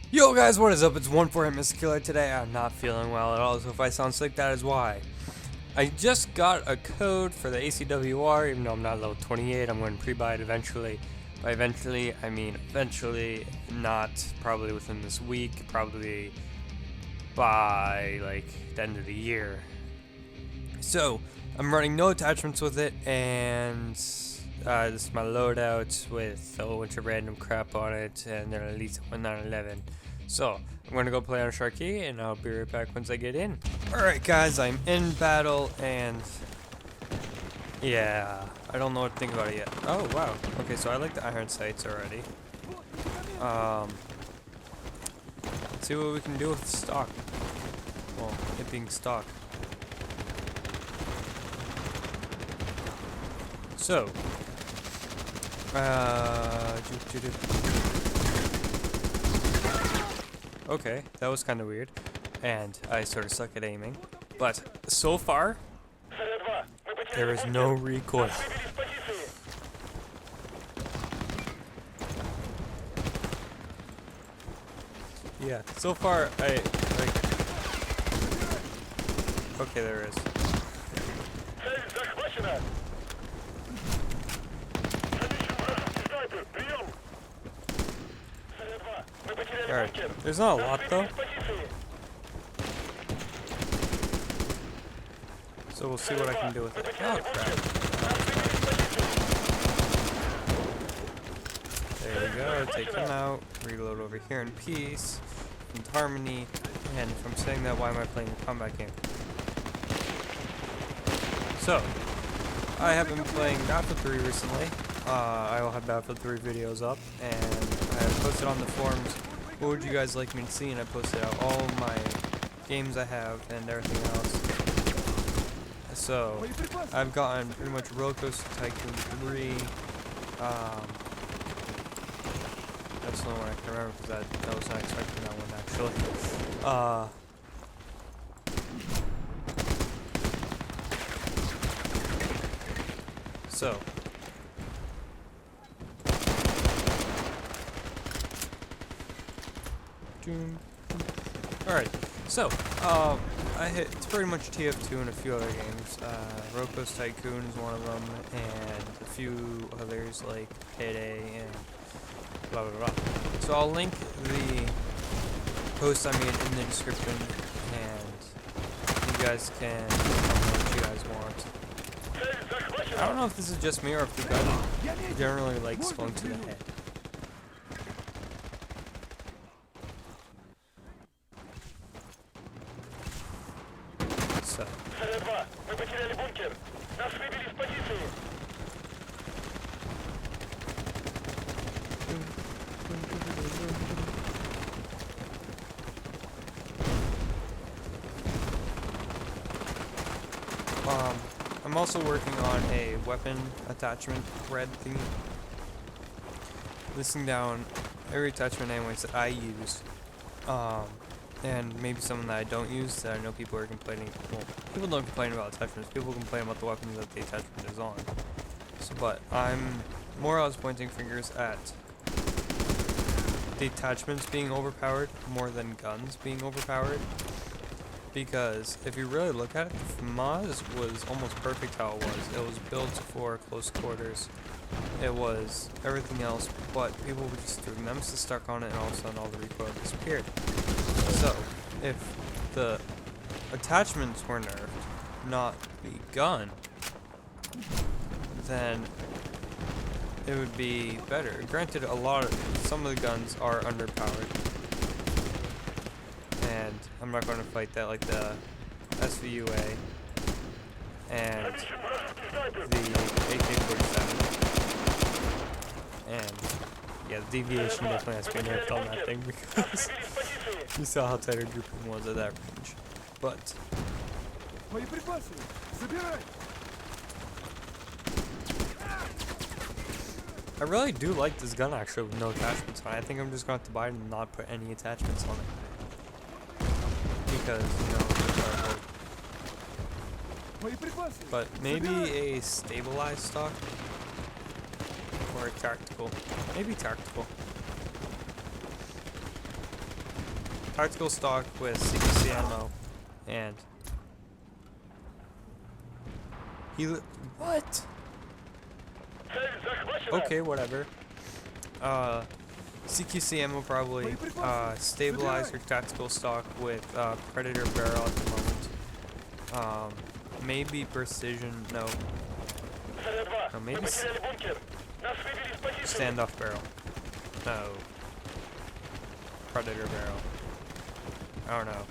Yo guys, what is up? It's 1-4 Mr. Killer. Today I'm not feeling well at all, so if I sound sick, that is why. I just got a code for the Acw-R, even though I'm not level 28. I'm going to pre-buy it eventually. By eventually, I mean eventually, not probably within this week, probably by like the end of the year. So I'm running no attachments with it, and this is my loadout with a whole bunch of random crap on it, and they're at least 1911. So I'm gonna go play on Sharky, and I'll be right back once I get in. Alright guys, I'm in battle, and yeah, I don't know what to think about it yet. Oh wow, okay, so I like the iron sights already. Let's see what we can do with stock. Well, it being stock. So, okay, that was kind of weird, and I sort of suck at aiming, but so far, there is no recoil. Yeah, so far, I, like, okay, there is. Alright, there's not a lot though. So we'll see what I can do with it. Oh crap. There we go, take him out, reload over here in peace, in harmony, and if I'm saying that, why am I playing a combat game? So, I have been playing Battlefield 3 recently. I will have Battlefield 3 videos up, and I have posted on the forums what would you guys like me to see, and I posted out all my games I have and everything else. So, I've gotten pretty much Roller Coaster Tycoon 3. That's the only one I can remember because I was not expecting that one actually. So. Alright, so, it's pretty much TF2 and a few other games. Roller Coaster Tycoon is one of them, and a few others like Payday and blah blah blah. So I'll link the post I made in the description, and you guys can tell me what you guys want. I don't know if this is just me or if the gun generally likes going to the head. So. I'm also working on a weapon attachment thread thingy. Listing down every attachment anyways that I use. And maybe some that I don't use that I know people are complaining. Well, people don't complain about attachments. People complain about the weapons that the attachment is on. So, but I'm more or less pointing fingers at the attachments being overpowered more than guns being overpowered. Because if you really look at it, the Maz was almost perfect how it was. It was built for close quarters. It was everything else, but people were just doing Nemesis stuck on it, and all of a sudden all the recoil disappeared. So, if the attachments were nerfed, not the gun, then it would be better. Granted, some of the guns are underpowered, and I'm not going to fight that, like the SVUA and the AK-47. And yeah, the deviation definitely has to be nerfed on that thing because you saw how tight our grouping was at that range. But I really do like this gun actually with no attachments on it. I think I'm just going to have to buy it and not put any attachments on it. Because, you know, it's hard. But maybe a stabilized stock or a tactical. Maybe tactical. tactical stock with CPC ammo, and what? Okay, whatever. CQC ammo probably stabilize your tactical stock with Predator barrel at the moment. Maybe precision, no, maybe standoff barrel, no, Predator barrel, I don't know.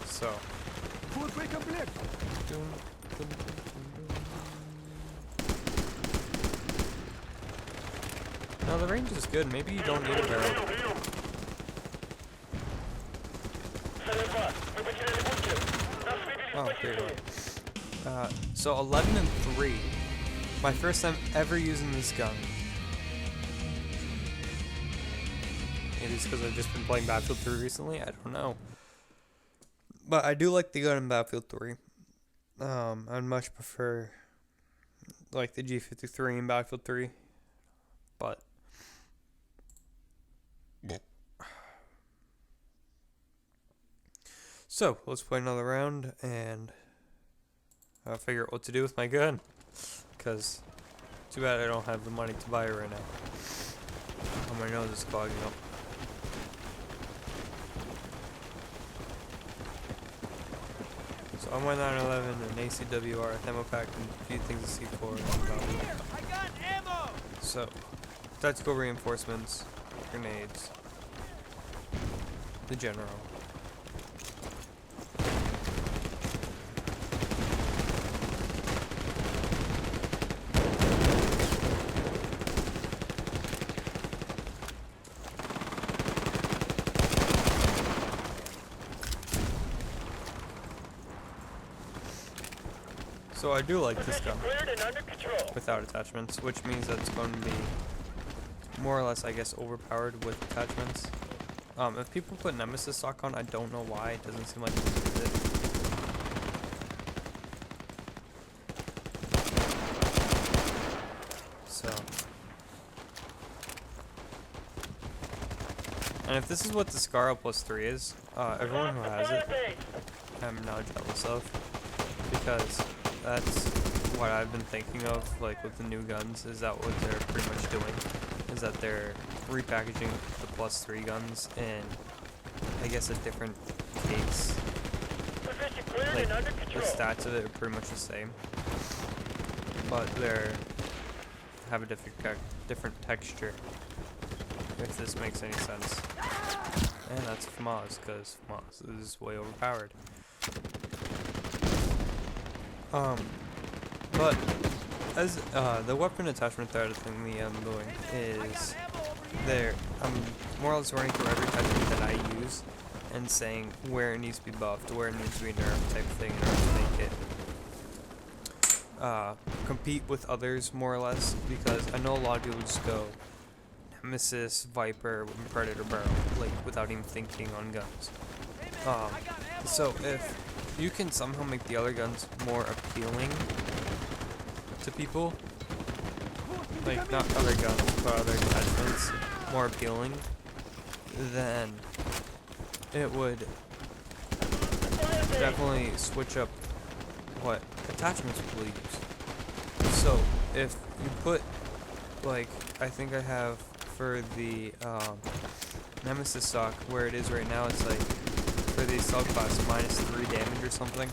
So no, the range is good. Maybe you don't need a barrel. Oh, there you go. So 11 and 3. My first time ever using this gun. Maybe it's because I've just been playing Battlefield 3 recently. I don't know. But I do like the gun in Battlefield 3. I'd much prefer like the G53 in Battlefield 3. But so let's play another round and I'll figure out what to do with my gun. Cause too bad I don't have the money to buy it right now. Oh, my nose is clogging up. So I'm 911 and Acw-R, ammo pack, and a few things to C4. I got ammo. So, tactical reinforcements, grenades, the general. So I do like this gun without attachments, which means that it's going to be more or less, I guess, overpowered with attachments. If people put Nemesis stock on, I don't know why. It doesn't seem like they use it. So, and if this is what the Scar +3 is, everyone who has it, I'm not jealous of, because that's what I've been thinking of, like with the new guns, is that what they're pretty much doing, is that they're repackaging the +3 guns in, I guess, a different case. Like, the stats of it are pretty much the same, but they're have a different texture, if this makes any sense. And that's FMAS, because FMAS is way overpowered. But as the weapon attachment thread thing I'm doing is I'm more or less running through every attachment that I use and saying where it needs to be buffed, where it needs to be nerfed type of thing in order to make it compete with others more or less, because I know a lot of people just go Nemesis, Viper, and Predator barrel, like without even thinking on guns. So if you can somehow make the other guns more appealing to people, like not other guns but other attachments more appealing, then it would definitely switch up what attachments people use. So if you put, like, I think I have for the Nemesis stock, where it is right now, it's like for the assault class -3 damage or something.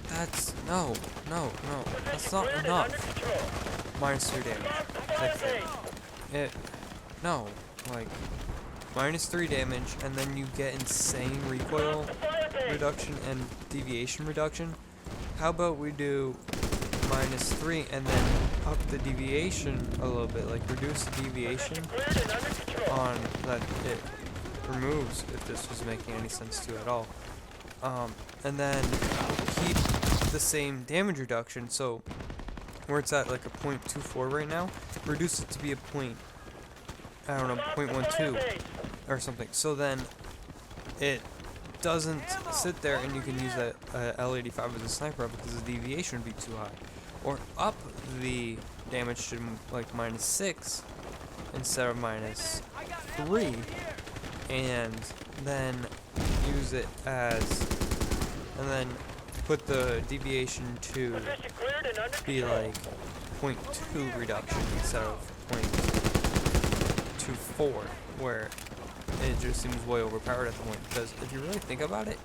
That's no, that's not enough. -3 damage. No, like -3 damage, and then you get insane recoil reduction and deviation reduction. How about we do -3 and then up the deviation a little bit, like reduce the deviation on that it removes, if this was making any sense to you at all. And then keep the same damage reduction, so where it's at like a 0.24 right now, reduce it to be a I don't know, 0.12 or something, so then it doesn't sit there and you can use that L85 as a sniper because the deviation would be too high. or up the damage to like -6 instead of -3, and then use it as, and then put the deviation to be like 0.2 reduction instead of 0.24, where it just seems way overpowered at the point. Because if you really think about it,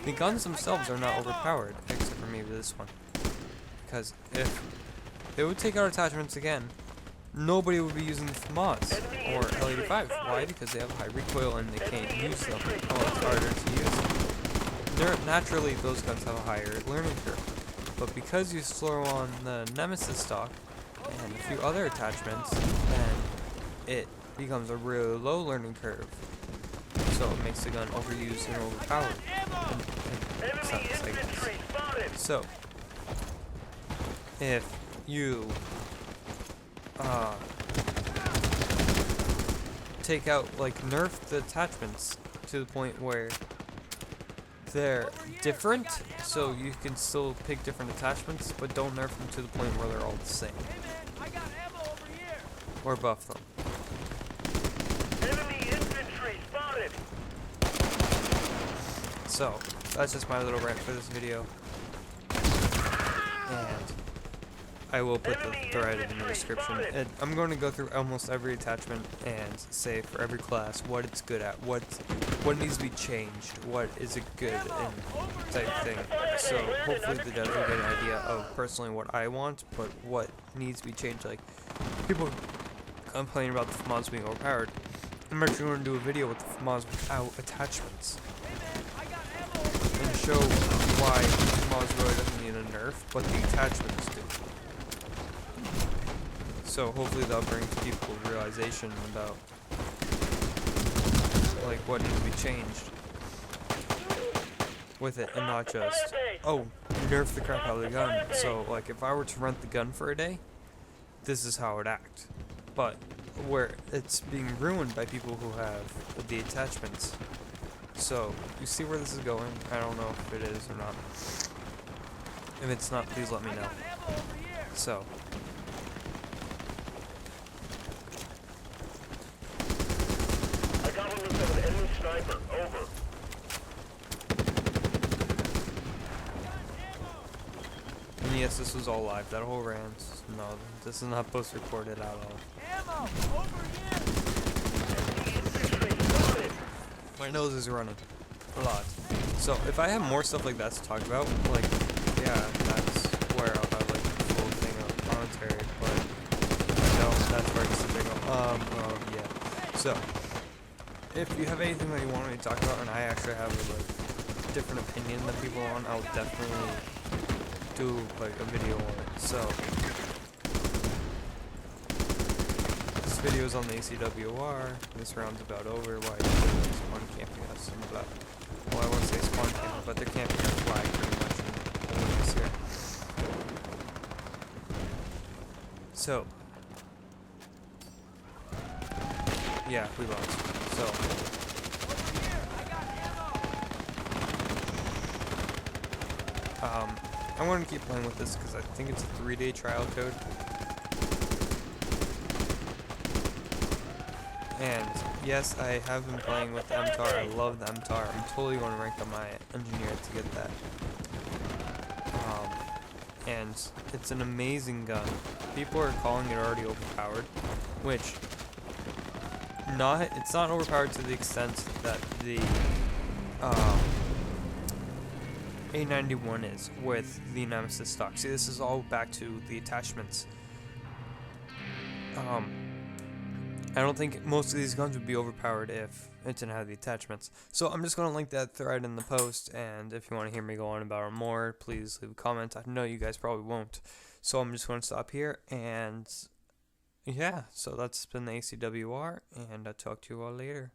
the guns themselves are not overpowered, except for maybe this one. Because if they would take out attachments again, nobody would be using the FMAS or L85. Why? Because they have high recoil and they can't use them. Oh, it's harder to use them. Naturally, those guns have a higher learning curve. But because you throw on the Nemesis stock and a few other attachments, then it becomes a really low learning curve. So it makes the gun overused and overpowered. So, if you take out, like, nerf the attachments to the point where they're different, so you can still pick different attachments, but don't nerf them to the point where they're all the same. Or buff them. Enemy infantry spotted. So, that's just my little rant for this video. And I will put the thread in the description. And I'm going to go through almost every attachment and say for every class what it's good at, what needs to be changed, what is a good and type thing. So hopefully the devs will get an idea of personally what I want, but what needs to be changed. Like, people complain about the FMAS being overpowered. I'm actually going to do a video with the FMAS without attachments and show why FMAS really doesn't need a nerf, but the attachments do. So hopefully that'll bring to people realization about like what needs to be changed with it, and not just, oh, nerf the crap out of the gun. So like if I were to rent the gun for a day, this is how it would act. But where it's being ruined by people who have the attachments. So you see where this is going? I don't know if it is or not. If it's not, please let me know. So I got a look at an enemy sniper. Over. And yes, this was all live. That whole rant. No, this is not post-recorded at all. Ammo over here. My nose is running a lot. So if I have more stuff like that to talk about, like, yeah, that's where I'll have like a full thing of commentary. But if I don't, that's where I just go. Yeah. So if you have anything that you want me to talk about, and I actually have a like different opinion than people on, I'll definitely do like a video on it. So this video is on the Acw-R. This round's about over. Why spawn camping us and blah. Well, I won't say spawn camping, but they're camping our flag pretty much in this here. So yeah, we lost. So I'm going to keep playing with this because I think it's a 3-day trial code. And yes, I have been playing with the MTAR. I love the MTAR. I'm totally going to rank on my engineer to get that. And it's an amazing gun. People are calling it already overpowered, which it's not overpowered to the extent that the A91 is with the Nemesis stock. See, this is all back to the attachments. I don't think most of these guns would be overpowered if it didn't have the attachments. So I'm just going to link that thread in the post, and if you want to hear me go on about it more, please leave a comment. I know you guys probably won't. So I'm just going to stop here, and yeah, so that's been the Acw-R, and I'll talk to you all later.